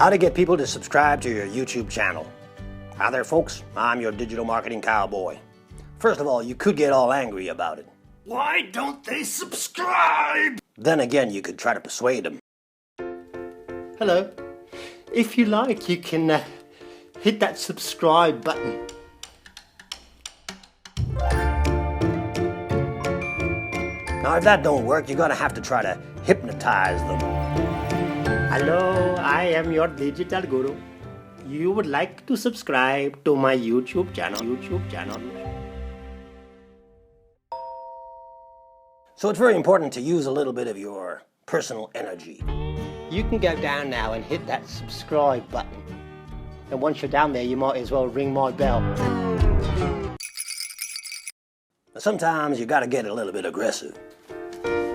How to get people to subscribe to your YouTube channel. Hi there folks, I'm your digital marketing cowboy. First of all, you could get all angry about it. Why don't they subscribe? Then again, you could try to persuade them. Hello. If you like, you can hit that subscribe button. Now if that don't work, you're gonna have to try to hypnotize them. Hello, I am your digital guru. You would like to subscribe to my YouTube channel. So it's very important to use a little bit of your personal energy. You can go down now and hit that subscribe button. And once you're down there, you might as well ring my bell. Sometimes you gotta get a little bit aggressive.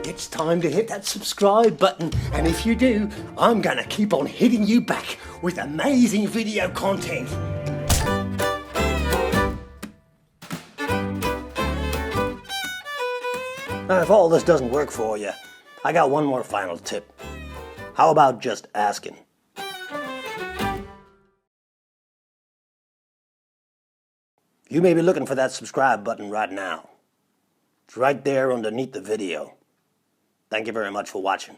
It's time to hit that subscribe button, and if you do, I'm gonna keep on hitting you back with amazing video content. Now if all this doesn't work for you, I got one more final tip. How about just asking? You may be looking for that subscribe button right now. It's right there underneath the video. Thank you very much for watching.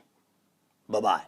Bye-bye.